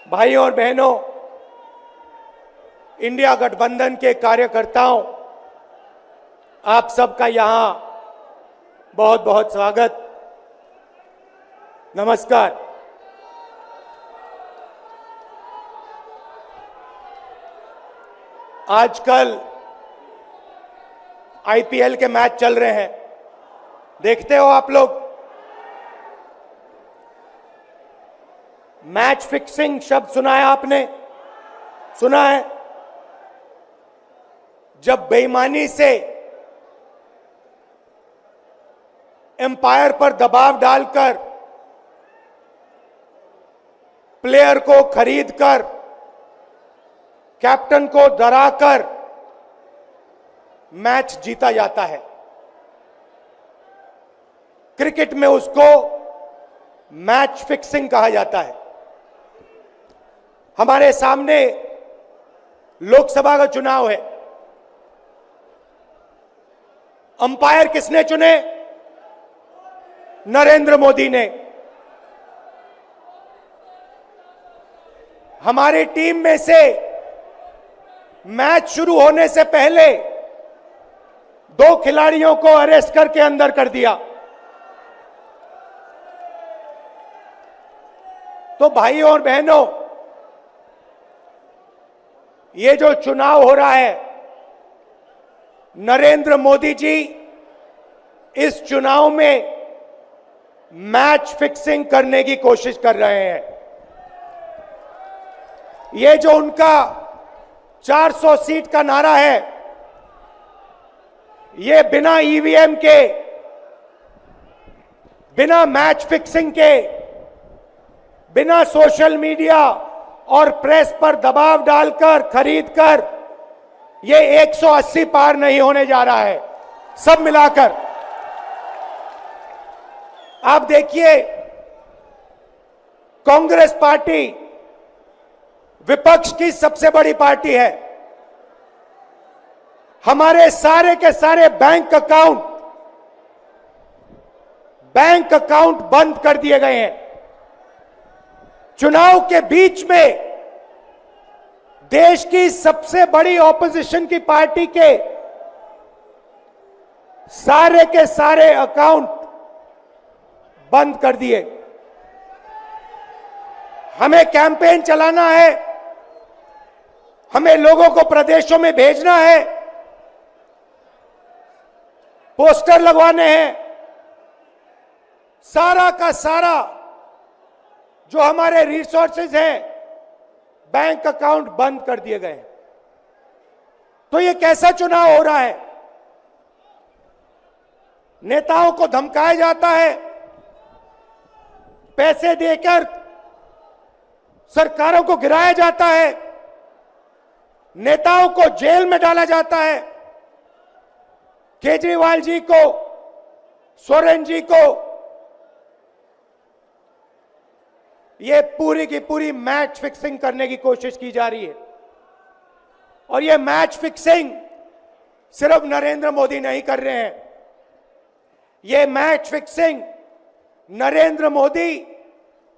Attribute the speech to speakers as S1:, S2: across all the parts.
S1: भाइयों और बहनों, इंडिया गठबंधन के कार्यकर्ताओं, आप सबका यहां बहुत बहुत स्वागत। नमस्कार। आजकल आईपीएल के मैच चल रहे हैं, देखते हो आप लोग। मैच फिक्सिंग शब्द सुना है आपने? सुना है? जब बेईमानी से एम्पायर पर दबाव डालकर प्लेयर को खरीदकर कैप्टन को डराकर मैच जीता जाता है। क्रिकेट में उसको मैच फिक्सिंग कहा जाता है। हमारे सामने लोकसभा का चुनाव है। अंपायर किसने चुने? नरेंद्र मोदी ने। हमारी टीम में से मैच शुरू होने से पहले 2 खिलाड़ियों को अरेस्ट करके अंदर कर दिया। तो भाइयों और बहनों, ये जो चुनाव हो रहा है, नरेंद्र मोदी जी इस चुनाव में मैच फिक्सिंग करने की कोशिश कर रहे हैं। ये जो उनका 400 सीट का नारा है, ये बिना ईवीएम के, बिना मैच फिक्सिंग के, बिना सोशल मीडिया और प्रेस पर दबाव डालकर खरीदकर ये 180 पार नहीं होने जा रहा है। सब मिलाकर आप देखिए, कांग्रेस पार्टी विपक्ष की सबसे बड़ी पार्टी है। हमारे सारे के सारे बैंक अकाउंट बंद कर दिए गए हैं। चुनाव के बीच में देश की सबसे बड़ी ऑपोजिशन की पार्टी के सारे अकाउंट बंद कर दिए। हमें कैंपेन चलाना है, हमें लोगों को प्रदेशों में भेजना है, पोस्टर लगवाने हैं। सारा का सारा जो हमारे रिसोर्सेज हैं, बैंक अकाउंट बंद कर दिए गए। तो ये कैसा चुनाव हो रहा है? नेताओं को धमकाया जाता है, पैसे देकर सरकारों को गिराया जाता है, नेताओं को जेल में डाला जाता है। केजरीवाल जी को, सोरेन जी को, ये पूरी की पूरी मैच फिक्सिंग करने की कोशिश की जा रही है। और ये मैच फिक्सिंग सिर्फ नरेंद्र मोदी नहीं कर रहे हैं। ये मैच फिक्सिंग नरेंद्र मोदी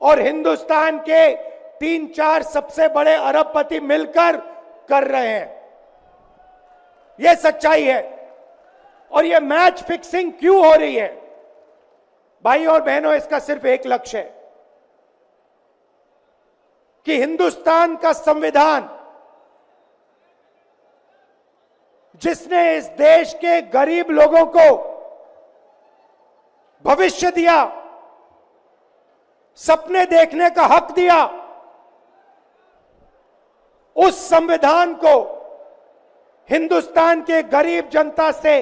S1: और हिंदुस्तान के 3-4 सबसे बड़े अरबपति मिलकर कर रहे हैं। ये सच्चाई है। और ये मैच फिक्सिंग क्यों हो रही है? भाइयों और बहनों, इसका सिर्फ एक लक्ष्य है कि हिंदुस्तान का संविधान, जिसने इस देश के गरीब लोगों को भविष्य दिया, सपने देखने का हक दिया, उस संविधान को हिंदुस्तान के गरीब जनता से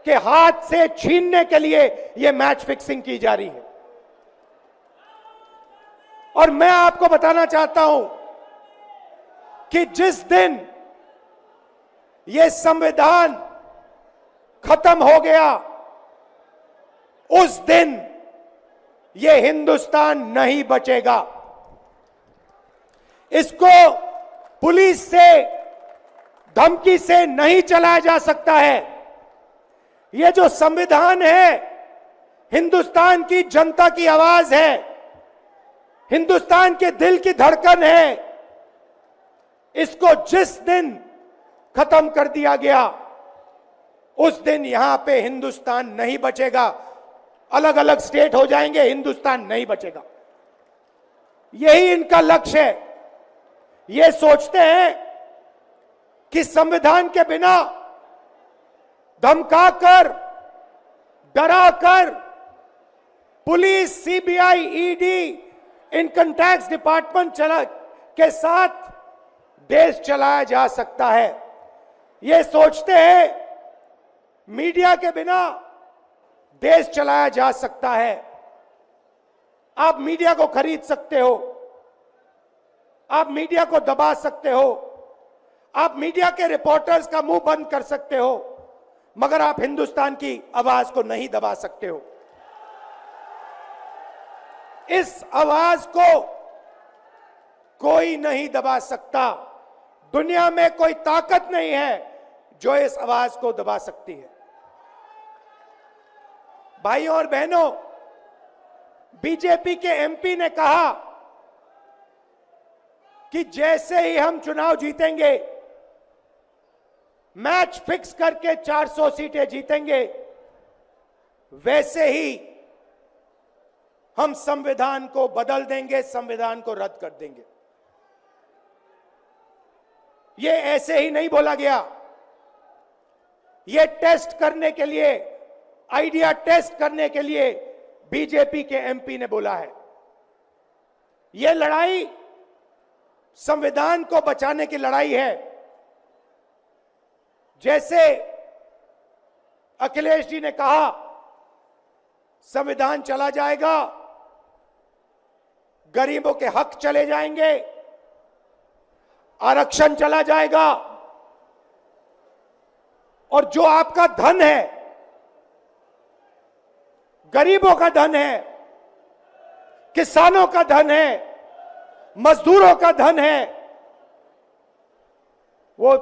S1: के हाथ से छीनने के लिए यह मैच फिक्सिंग की जा रही है। और मैं आपको बताना चाहता हूं कि जिस दिन यह संविधान खत्म हो गया, उस दिन यह हिंदुस्तान नहीं बचेगा। इसको पुलिस से, धमकी से नहीं चलाया जा सकता है। यह जो संविधान है, हिंदुस्तान की जनता की आवाज है, हिंदुस्तान के दिल की धड़कन है। इसको जिस दिन खत्म कर दिया गया, उस दिन यहां पे हिंदुस्तान नहीं बचेगा। अलग अलग स्टेट हो जाएंगे, हिंदुस्तान नहीं बचेगा। यही इनका लक्ष्य है। ये सोचते हैं कि संविधान के बिना धमकाकर, डराकर police, CBI, ED, income tax department के साथ देश चलाया जा सकता है। ये सोचते हैं मीडिया के बिना देश चलाया जा सकता है। आप मीडिया को खरीद सकते हो, आप मीडिया को दबा सकते हो, आप मीडिया के रिपोर्टर्स का मुंह बंद कर सकते हो, मगर आप हिंदुस्तान की आवाज को नहीं दबा सकते हो। इस आवाज को कोई नहीं दबा सकता। दुनिया में कोई ताकत नहीं है जो इस आवाज को दबा सकती है। भाइयों और बहनों, बीजेपी के एमपी ने कहा कि जैसे ही हम चुनाव जीतेंगे, मैच फिक्स करके 400 सीटें जीतेंगे, वैसे ही हम संविधान को बदल देंगे, संविधान को रद्द कर देंगे। ये ऐसे ही नहीं बोला गया। ये टेस्ट करने के लिए, आइडिया टेस्ट करने के लिए बीजेपी के एमपी ने बोला है। ये लड़ाई संविधान को बचाने की लड़ाई है। जैसे अखिलेश जी ने कहा, संविधान चला जाएगा, गरीबों के हक चले जाएंगे, आरक्षण चला जाएगा, और जो आपका धन है, गरीबों का धन है, किसानों का धन है, मजदूरों का धन है, वो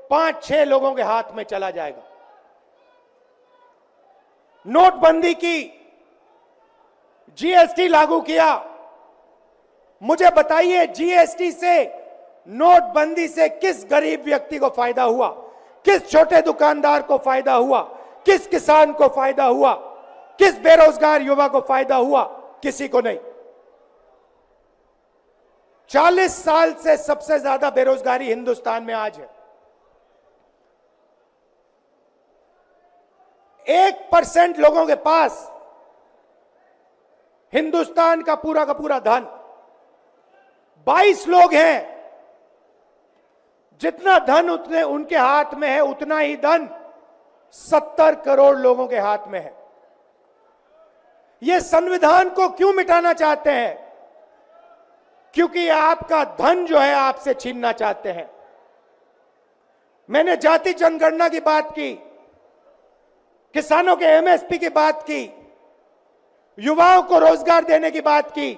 S1: 5-6 लोगों के हाथ में चला जाएगा। नोटबंदी की, जीएसटी लागू किया। मुझे बताइए, जीएसटी से, नोटबंदी से किस गरीब व्यक्ति को फायदा हुआ? किस छोटे दुकानदार को फायदा हुआ? किस किसान को फायदा हुआ? किस बेरोजगार युवा को फायदा हुआ? किसी को नहीं। 40 साल से सबसे ज्यादा बेरोजगारी हिंदुस्तान में आज है। 1% लोगों के पास हिंदुस्तान का पूरा धन, 22 लोग हैं। जितना धन उतने उनके हाथ में है, उतना ही धन 70 करोड़ लोगों के हाथ में है। ये संविधान को क्यों मिटाना चाहते हैं? क्योंकि आपका धन जो है आपसे छीनना चाहते हैं। मैंने जाति जनगणना की बात की, किसानों के एमएसपी की बात की, युवाओं को रोजगार देने की बात की।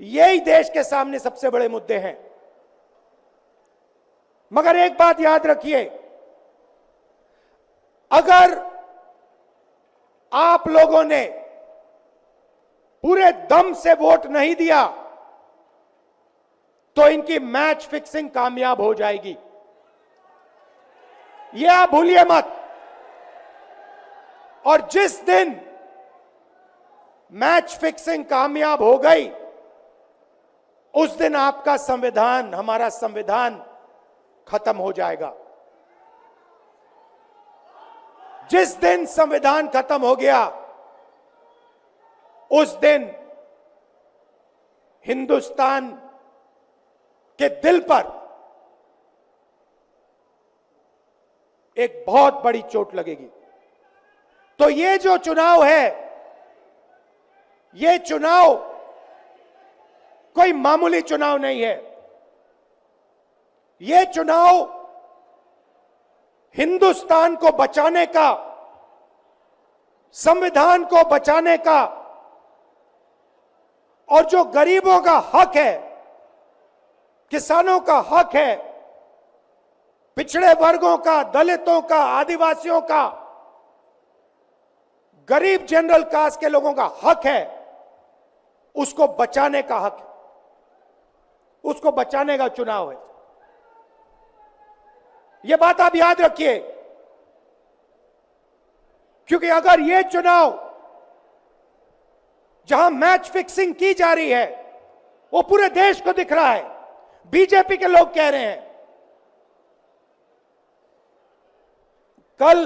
S1: यही देश के सामने सबसे बड़े मुद्दे हैं। मगर एक बात याद रखिए, अगर आप लोगों ने पूरे दम से वोट नहीं दिया तो इनकी मैच फिक्सिंग कामयाब हो जाएगी। यह आप भूलिए मत। और जिस दिन मैच फिक्सिंग कामयाब हो गई, उस दिन आपका संविधान, हमारा संविधान खत्म हो जाएगा। जिस दिन संविधान खत्म हो गया, उस दिन हिंदुस्तान के दिल पर एक बहुत बड़ी चोट लगेगी। तो ये जो चुनाव है, ये चुनाव कोई मामूली चुनाव नहीं है। ये चुनाव हिंदुस्तान को बचाने का, संविधान को बचाने का, और जो गरीबों का हक है, किसानों का हक है, पिछड़े वर्गों का, दलितों का, आदिवासियों का, गरीब जनरल कास्ट के लोगों का हक है, उसको बचाने का हक है। उसको बचाने का चुनाव है। यह बात आप याद रखिए, क्योंकि अगर यह चुनाव जहां मैच फिक्सिंग की जा रही है वो पूरे देश को दिख रहा है, बीजेपी के लोग कह रहे हैं। कल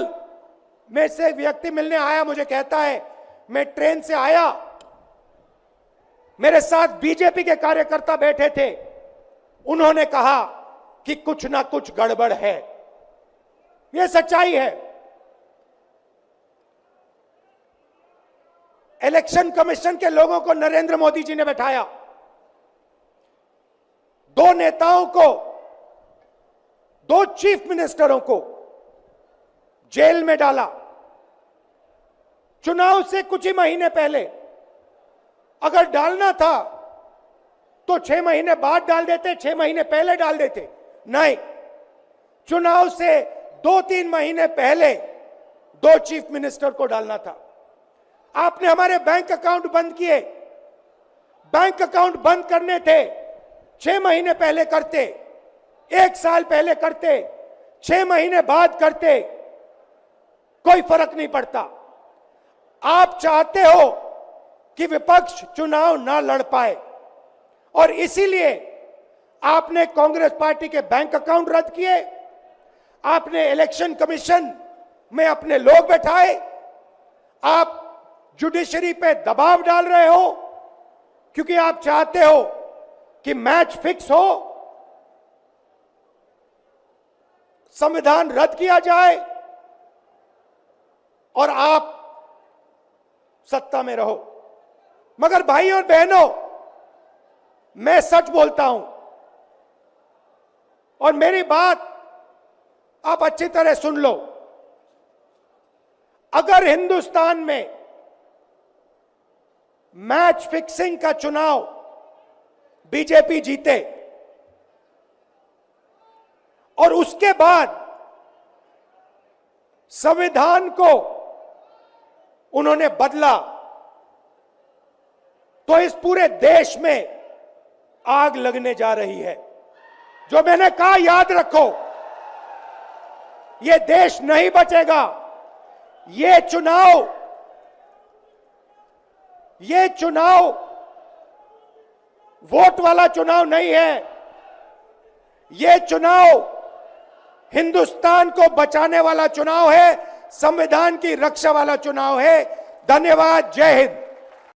S1: में से एक व्यक्ति मिलने आया, मुझे कहता है मैं ट्रेन से आया, मेरे साथ बीजेपी के कार्यकर्ता बैठे थे, उन्होंने कहा कि कुछ ना कुछ गड़बड़ है। यह सच्चाई है। इलेक्शन कमीशन के लोगों को नरेंद्र मोदी जी ने बैठाया, दो नेताओं को, दो चीफ मिनिस्टरों को जेल में डाला। चुनाव से कुछ ही महीने पहले अगर डालना था तो 6 महीने बाद डाल देते, 6 महीने पहले डाल देते। नहीं, चुनाव से 2-3 महीने पहले 2 चीफ मिनिस्टर को डालना था। आपने हमारे बैंक अकाउंट बंद किए। बैंक अकाउंट बंद करने थे, 6 महीने पहले करते, 1 साल पहले करते, 6 महीने बाद करते, कोई फर्क नहीं पड़ता। आप चाहते हो कि विपक्ष चुनाव ना लड़ पाए और इसीलिए आपने कांग्रेस पार्टी के बैंक अकाउंट रद्द किए, आपने इलेक्शन कमीशन में अपने लोग बैठाए, आप जुडिशरी पे दबाव डाल रहे हो क्योंकि आप चाहते हो कि मैच फिक्स हो, संविधान रद्द किया जाए और आप सत्ता में रहो। मगर भाई और बहनों, मैं सच बोलता हूं और मेरी बात आप अच्छी तरह सुन लो। अगर हिंदुस्तान में मैच फिक्सिंग का चुनाव बीजेपी जीते और उसके बाद संविधान को उन्होंने बदला, तो इस पूरे देश में आग लगने जा रही है। जो मैंने कहा याद रखो, यह देश नहीं बचेगा। यह चुनाव वोट वाला चुनाव नहीं है। यह चुनाव हिंदुस्तान को बचाने वाला चुनाव है, संविधान की रक्षा वाला चुनाव है। धन्यवाद। जय हिंद।